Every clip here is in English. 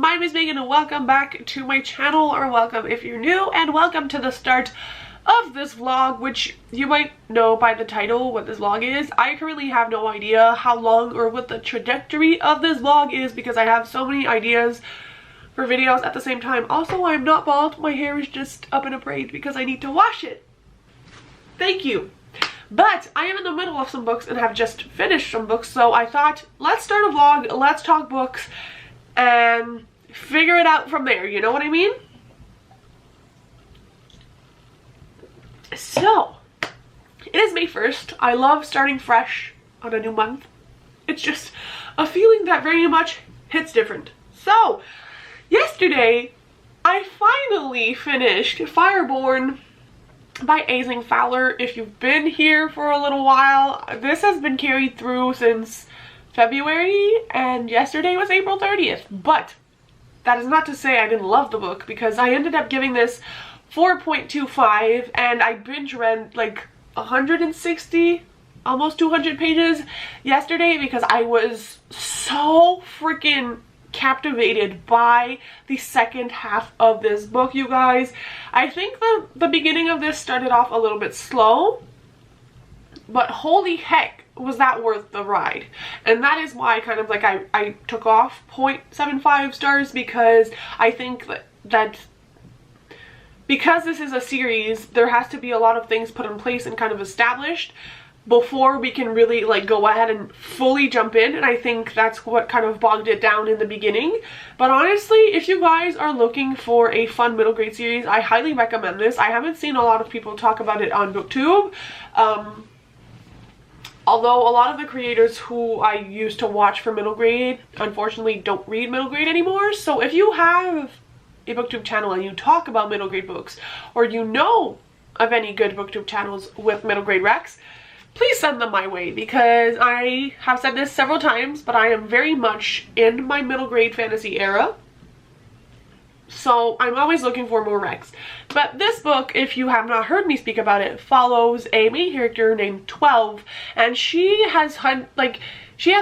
my name is Megan and welcome back to my channel, or welcome if you're new, and welcome to the start of this vlog, which you might know by the title what this vlog is. I currently have no idea how long or what the trajectory of this vlog is because I have so many ideas for videos at the same time. Also, I'm not bald, my hair is just up in a braid because I need to wash it. Thank you. But I am in the middle of some books and have just finished some books, so I thought, let's start a vlog, let's talk books, and figure it out from there, you know what I mean? So, it is May 1st. I love starting fresh on a new month. It's just a feeling that very much hits different. So, yesterday, I finally finished Fireborn by Aisling Fowler. If you've been here for a little while, this has been carried through since February, and yesterday was April 30th. But that is not to say I didn't love the book, because I ended up giving this 4.25, and I binge read like 160, almost 200 pages yesterday because I was so freaking captivated by the second half of this book, you guys. I think the beginning of this started off a little bit slow, but holy heck was that worth the ride. And that is why kind of like I took off 0.75 stars, because I think that because this is a series, there has to be a lot of things put in place and kind of established before we can really like go ahead and fully jump in, and I think that's what kind of bogged it down in the beginning. But honestly, if you guys are looking for a fun middle grade series, I highly recommend this. I haven't seen a lot of people talk about it on BookTube, although a lot of the creators who I used to watch for middle grade unfortunately don't read middle grade anymore. So if you have a BookTube channel and you talk about middle grade books, or you know of any good BookTube channels with middle grade recs, please send them my way, because I have said this several times, but I am very much in my middle grade fantasy era. So I'm always looking for more recs. But this book, if you have not heard me speak about it, follows a main character named 12, and she has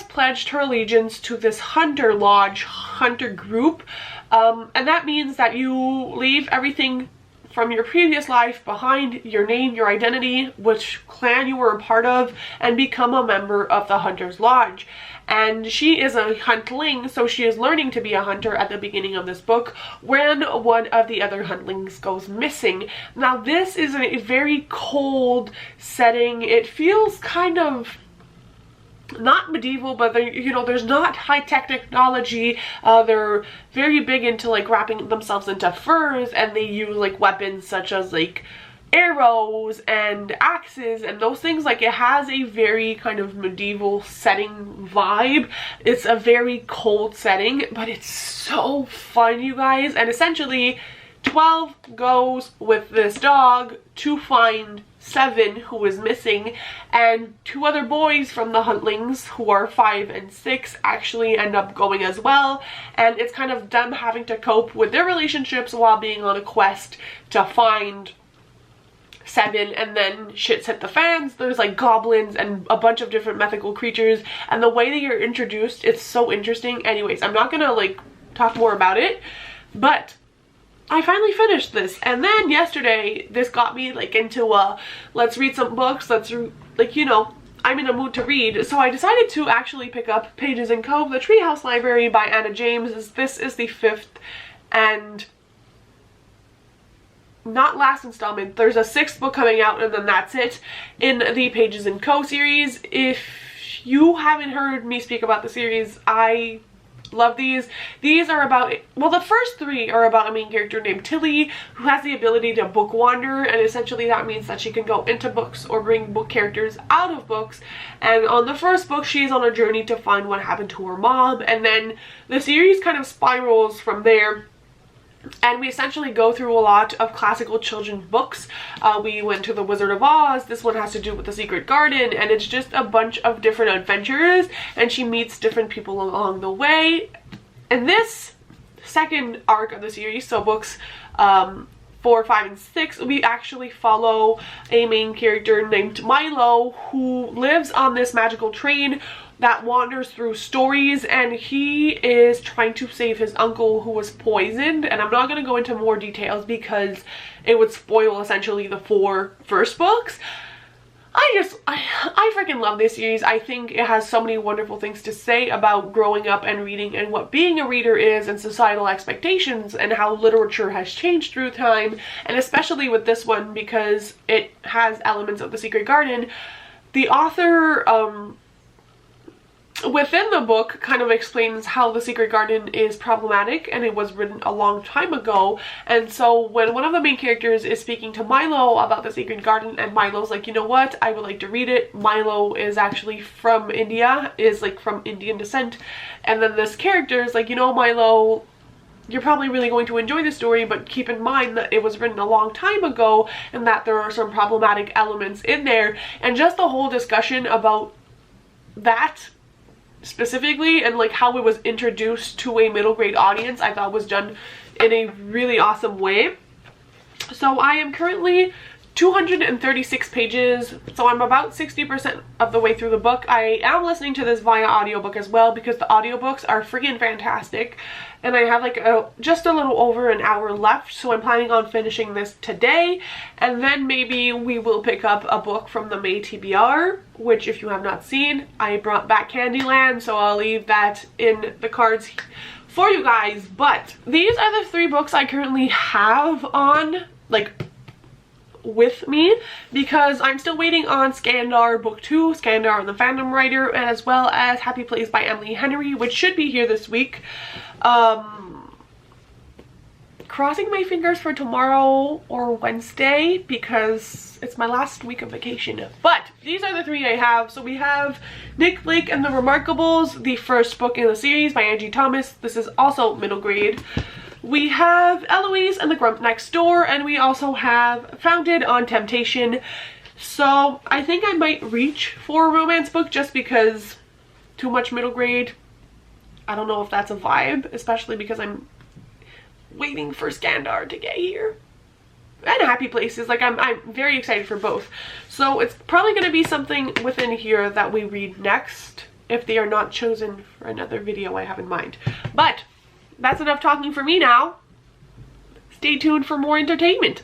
pledged her allegiance to this hunter lodge, hunter group, and that means that you leave everything from your previous life behind, your name, your identity, which clan you were a part of, and become a member of the Hunter's Lodge. And she is a huntling, so she is learning to be a hunter at the beginning of this book when one of the other huntlings goes missing. Now this is a very cold setting. It feels kind of not medieval, but there's not high-tech technology. They're very big into like wrapping themselves into furs, and they use like weapons such as like arrows and axes and those things. Like, it has a very kind of medieval setting vibe. It's a very cold setting, but it's so fun, you guys. And essentially 12 goes with this dog to find 7, who is missing, and 2 other boys from the huntlings, who are 5 and 6, actually end up going as well. And it's kind of them having to cope with their relationships while being on a quest to find 7, and then shit's hit the fans. There's like goblins and a bunch of different mythical creatures, and the way that you're introduced, it's so interesting. Anyways, I'm not gonna like talk more about it, but I finally finished this. And then yesterday, this got me like into let's read some books, like, you know, I'm in a mood to read. So I decided to actually pick up Pages in Cove, the Treehouse Library by Anna James. This is the 5th and not last installment. There's a 6th book coming out, and then that's it in the Pages in Cove series. If you haven't heard me speak about the series, I love these. These are about, well, the first 3 are about a main character named Tilly, who has the ability to book wander, and essentially that means that she can go into books or bring book characters out of books. And on the first book, she's on a journey to find what happened to her mom, and then the series kind of spirals from there. And we essentially go through a lot of classical children's books. We went to The Wizard of Oz. This one has to do with the Secret Garden, and it's just a bunch of different adventures, and she meets different people along the way. And this second arc of the series, so books 4, 5, and 6, we actually follow a main character named Milo who lives on this magical train that wanders through stories, and he is trying to save his uncle who was poisoned. And I'm not going to go into more details because it would spoil essentially the 4 first books. I freaking love this series. I think it has so many wonderful things to say about growing up and reading and what being a reader is and societal expectations and how literature has changed through time, and especially with this one because it has elements of The Secret Garden. The author within the book kind of explains how The Secret Garden is problematic, and it was written a long time ago. And so when one of the main characters is speaking to Milo about The Secret Garden, and Milo's like, you know what, I would like to read it. Milo is actually from India, is like from Indian descent, and then this character is like, you know, Milo, you're probably really going to enjoy the story, but keep in mind that it was written a long time ago and that there are some problematic elements in there. And just the whole discussion about that specifically and like how it was introduced to a middle grade audience, I thought was done in a really awesome way. So I am currently 236 pages, so I'm about 60% of the way through the book. I am listening to this via audiobook as well because the audiobooks are freaking fantastic, and I have like just a little over an hour left, so I'm planning on finishing this today, and then maybe we will pick up a book from the May TBR, which if you have not seen, I brought back Candyland, so I'll leave that in the cards for you guys. But these are the 3 books I currently have on like with me because I'm still waiting on Skandar Book 2, Skandar and the Phantom Writer, and as well as Happy Place by Emily Henry, which should be here this week. Crossing my fingers for tomorrow or Wednesday because it's my last week of vacation. But these are the 3 I have. So we have Nick Blake and the Remarkables, the first book in the series by Angie Thomas. This is also middle grade. We have Eloise and the Grump Next Door, and we also have Founded on Temptation. So I think I might reach for a romance book just because too much middle grade. I don't know if that's a vibe, especially because I'm waiting for Skandar to get here. And Happy Places, like I'm very excited for both. So it's probably going to be something within here that we read next if they are not chosen for another video I have in mind. But that's enough talking for me now. Stay tuned for more entertainment.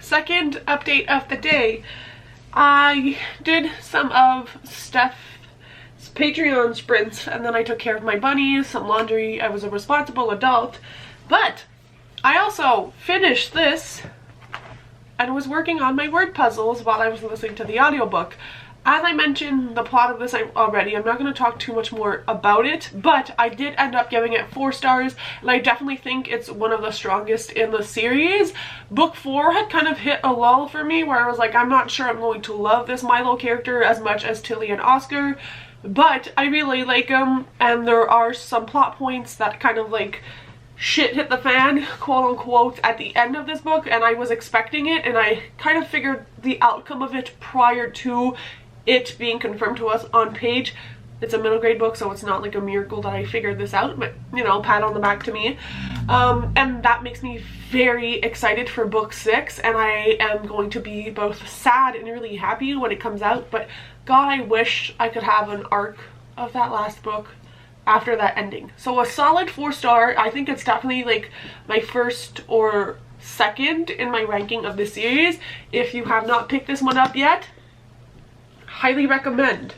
Second update of the day. I did some of Steph's Patreon sprints, and then I took care of my bunnies, some laundry. I was a responsible adult, but I also finished this and was working on my word puzzles while I was listening to the audiobook. As I mentioned the plot of this already, I'm not going to talk too much more about it, but I did end up giving it 4 stars, and I definitely think it's one of the strongest in the series. Book 4 had kind of hit a lull for me where I was like, I'm not sure I'm going to love this Milo character as much as Tilly and Oscar, but I really like him, and there are some plot points that kind of like shit hit the fan, quote unquote, at the end of this book, and I was expecting it, and I kind of figured the outcome of it prior to it being confirmed to us on page. It's a middle grade book, so it's not like a miracle that I figured this out, but you know, pat on the back to me. And that makes me very excited for book 6, and I am going to be both sad and really happy when it comes out, but God, I wish I could have an arc of that last book after that ending. So a solid 4 star. I think it's definitely like my first or second in my ranking of the series. If you have not picked this one up yet, highly recommend.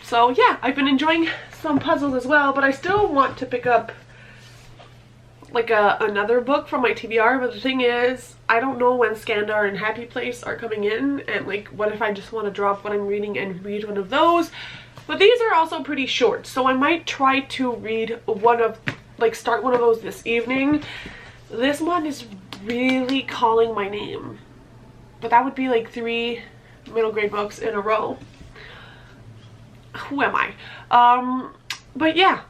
So yeah, I've been enjoying some puzzles as well, but I still want to pick up like another book from my TBR, but the thing is, I don't know when Skandar and Happy Place are coming in, and like what if I just want to drop what I'm reading and read one of those. But these are also pretty short, so I might try to read start one of those this evening. This one is really calling my name, but that would be like 3 middle grade books in a row. Who am I? But yeah,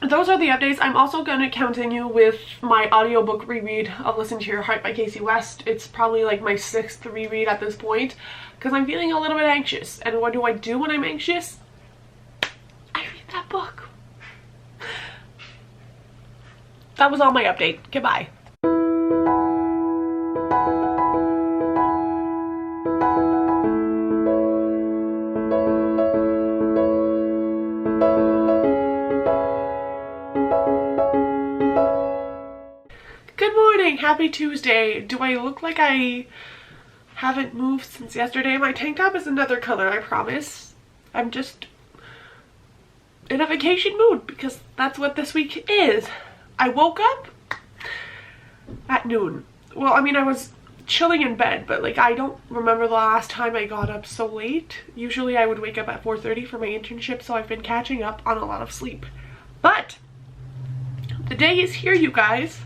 those are the updates. I'm also going to continue with my audiobook reread of Listen to Your Heart by Casey West. It's probably like my 6th reread at this point because I'm feeling a little bit anxious. And what do I do when I'm anxious? I read that book. That was all my update. Goodbye. Happy Tuesday. Do I look like I haven't moved since yesterday? My tank top is another color, I promise. I'm just in a vacation mood because that's what this week is. I woke up at noon. Well, I mean, I was chilling in bed, but like I don't remember the last time I got up so late. Usually I would wake up at 4:30 for my internship, so I've been catching up on a lot of sleep. But the day is here, you guys.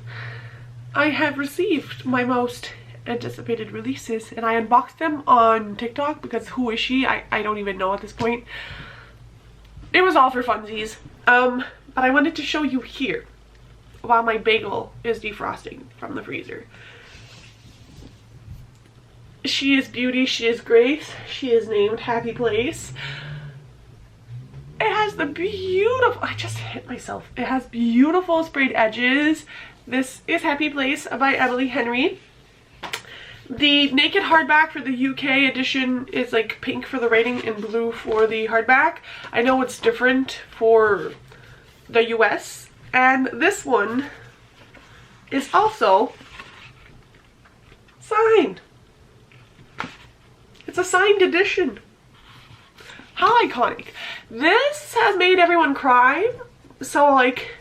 I have received my most anticipated releases, and I unboxed them on TikTok because who is she? I don't even know at this point. It was all for funsies. But I wanted to show you here while my bagel is defrosting from the freezer. She is beauty, she is grace, she is named Happy Place. It has the beautiful, I just hit myself. It has beautiful sprayed edges. This is Happy Place by Emily Henry. The naked hardback for the UK edition is like pink for the writing and blue for the hardback. I know it's different for the US. And this one is also signed. It's a signed edition. How iconic. This has made everyone cry. So like,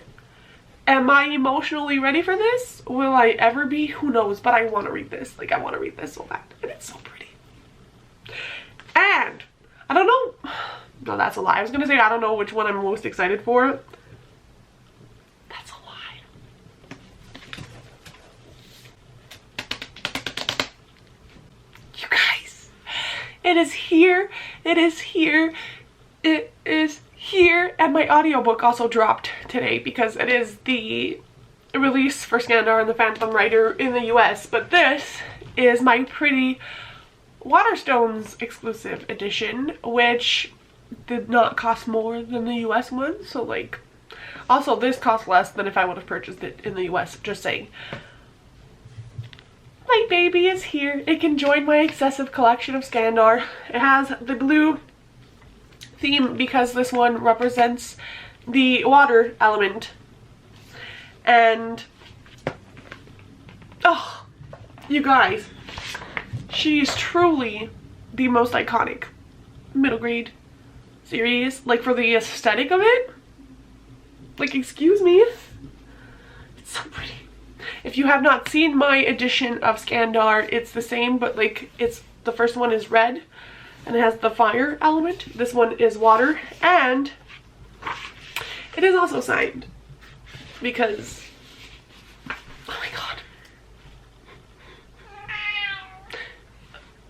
am I emotionally ready for this? Will I ever be? Who knows? But I want to read this. Like, I want to read this so bad. And it's so pretty. And I don't know. No, that's a lie. I was going to say I don't know which one I'm most excited for. That's a lie. You guys, it is here. It is here. It is here. And my audiobook also dropped today because it is the release for Skandar and the Phantom Rider in the US. But this is my pretty Waterstones exclusive edition, which did not cost more than the US one. So like, also this cost less than if I would have purchased it in the US, just saying. My baby is here. It can join my excessive collection of Skandar. It has the blue theme because this one represents the water element. And oh, you guys, she's truly the most iconic middle grade series. Like, for the aesthetic of it, like, excuse me, it's so pretty. If you have not seen my edition of Skandar, it's the same, but like, it's the first one is red and it has the fire element. This one is water, and it is also signed because, oh my god,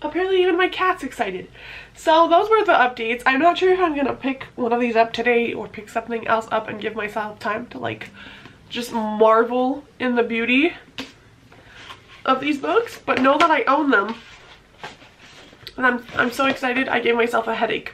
apparently even my cat's excited. So those were the updates. I'm not sure if I'm gonna pick one of these up today or pick something else up and give myself time to like just marvel in the beauty of these books, but know that I own them. And I'm so excited I gave myself a headache.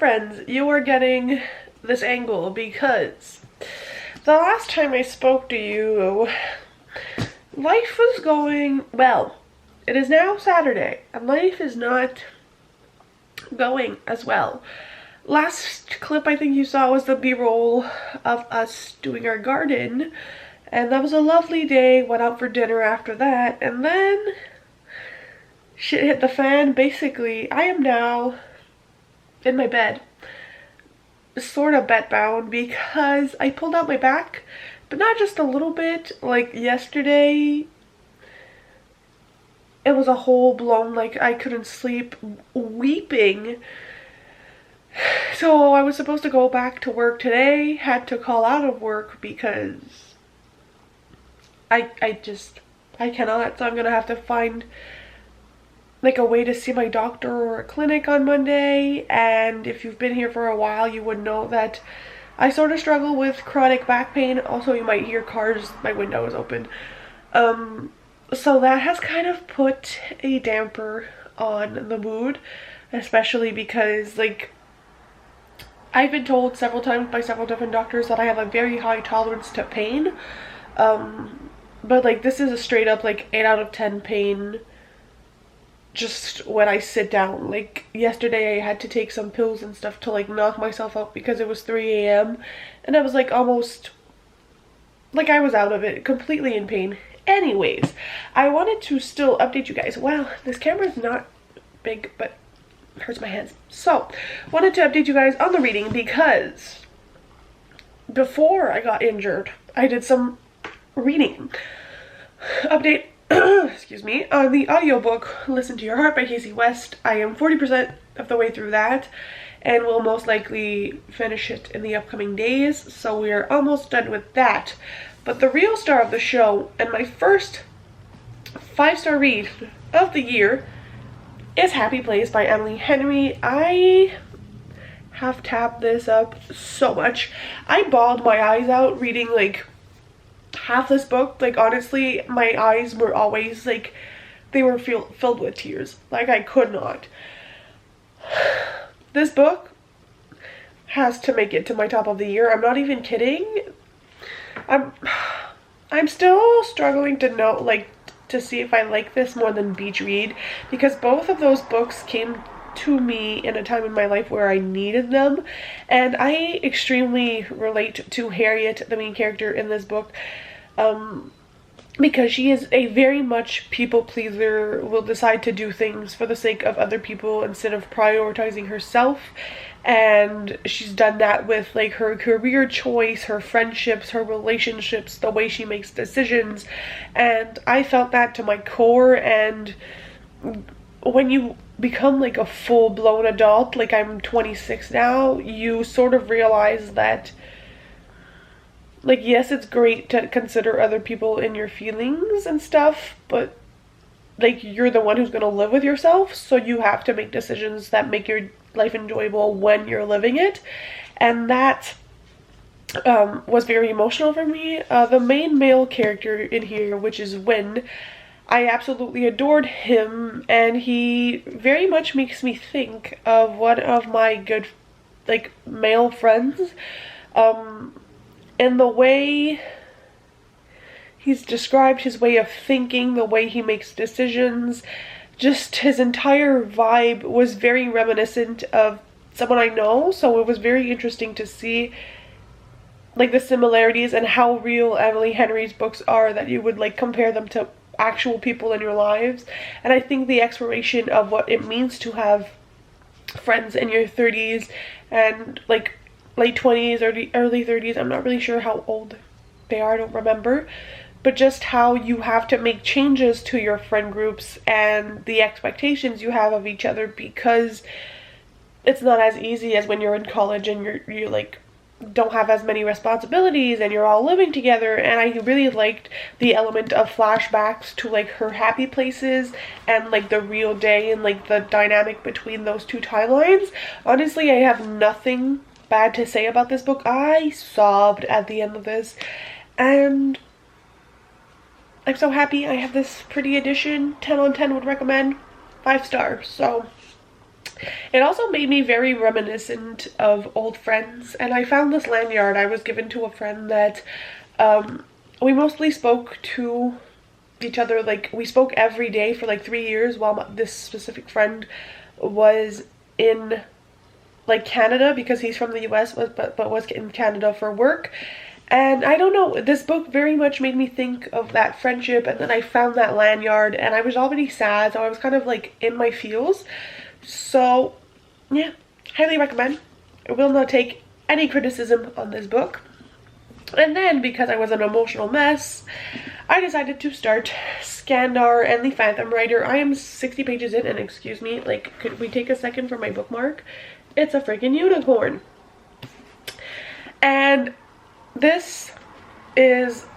friends, you are getting this angle because the last time I spoke to you, life was going well. It is now Saturday, and life is not going as well. Last clip I think you saw was the B-roll of us doing our garden, and that was a lovely day. Went out for dinner after that, and then shit hit the fan. Basically, I am now in my bed, sort of bed bound, because I pulled out my back, but not just a little bit. Like yesterday, it was a whole blown, like I couldn't sleep, weeping. So I was supposed to go back to work today, had to call out of work because I cannot. So I'm gonna have to find like a way to see my doctor or a clinic on Monday. And if you've been here for a while, you would know that I sort of struggle with chronic back pain. Also, you might hear cars, my window is open. So that has kind of put a damper on the mood, especially because like I've been told several times by several different doctors that I have a very high tolerance to pain. But like this is a straight up like 8 out of 10 pain just when I sit down. Like yesterday I had to take some pills and stuff to like knock myself out because it was 3 a.m. and I was like almost like I was out of it, completely in pain. Anyways, I wanted to still update you guys. Wow, this camera is not big, but it hurts my hands. So, wanted to update you guys on the reading because before I got injured, I did some reading. Update, excuse me, on the audiobook Listen to Your Heart by Casey West. I am 40% of the way through that and will most likely finish it in the upcoming days. So we are almost done with that. But the real star of the show, and my first 5-star read of the year, is Happy Place by Emily Henry. I have tapped this up so much. I bawled my eyes out reading like half this book. Like honestly, my eyes were always like, they were filled with tears. Like I could not. This book has to make it to my top of the year. I'm not even kidding. I'm still struggling to know, like, to see if I like this more than Beach Read, because both of those books came to me in a time in my life where I needed them, and I extremely relate to Harriet, the main character in this book, because she is a very much people pleaser, will decide to do things for the sake of other people instead of prioritizing herself. And she's done that with like her career choice, her friendships, her relationships, the way she makes decisions. And I felt that to my core. And when you become like a full-blown adult, like I'm 26 now, you sort of realize that like, yes, it's great to consider other people in your feelings and stuff, but like you're the one who's going to live with yourself, so you have to make decisions that make your life enjoyable when you're living it. And that was very emotional for me. The main male character in here, which is Win, I absolutely adored him, and he very much makes me think of one of my good like male friends. And the way he's described, his way of thinking, the way he makes decisions, just his entire vibe was very reminiscent of someone I know. So it was very interesting to see like the similarities and how real Emily Henry's books are, that you would like compare them to actual people in your lives. And I think the exploration of what it means to have friends in your 30s and like late 20s or early 30s, I'm not really sure how old they are, I don't remember, but just how you have to make changes to your friend groups and the expectations you have of each other, because it's not as easy as when you're in college and you like don't have as many responsibilities and you're all living together. And I really liked the element of flashbacks to like her happy places and like the real day and like the dynamic between those two timelines. Honestly, I have nothing bad to say about this book. I sobbed at the end of this, and I'm so happy I have this pretty edition. 10 on 10 would recommend, 5 stars. So It also made me very reminiscent of old friends, and I found this lanyard I was given to a friend that we mostly spoke to each other, like we spoke every day for like 3 years while this specific friend was in like Canada, because he's from the US but was in Canada for work. And I don't know, this book very much made me think of that friendship, and then I found that lanyard and I was already sad, so I was kind of like in my feels. So yeah, highly recommend. I will not take any criticism on this book. And then, because I was an emotional mess, I decided to start Skandar and the Phantom Rider. I am 60 pages in, and excuse me, like, could we take a second for my bookmark? It's a freaking unicorn. And this is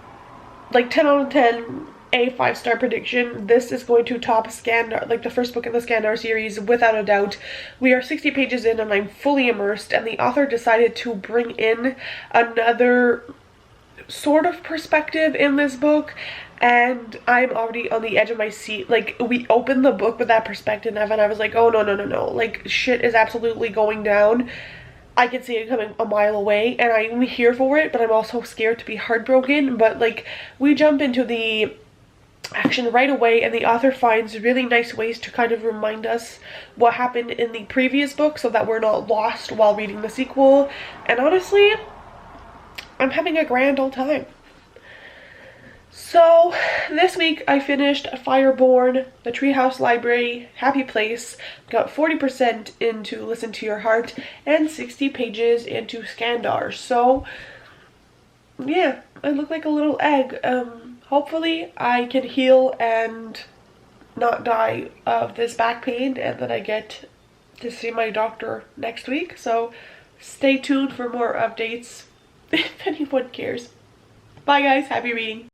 like 10 out of 10, a 5-star prediction. This is going to top Skandar, like the first book in the Skandar series, without a doubt. We are 60 pages in and I'm fully immersed, and the author decided to bring in another sort of perspective in this book, and I'm already on the edge of my seat. Like, we opened the book with that perspective, and I was like, oh no, like shit is absolutely going down. I can see it coming a mile away, and I'm here for it, but I'm also scared to be heartbroken. But like, we jump into the action right away, and the author finds really nice ways to kind of remind us what happened in the previous book so that we're not lost while reading the sequel. And honestly, I'm having a grand old time. So this week I finished Fireborn, The Treehouse Library, Happy Place, got 40% into Listen to Your Heart, and 60 pages into Skandar. So yeah, I look like a little egg. Hopefully I can heal and not die of this back pain, and then I get to see my doctor next week. So stay tuned for more updates if anyone cares. Bye guys, happy reading.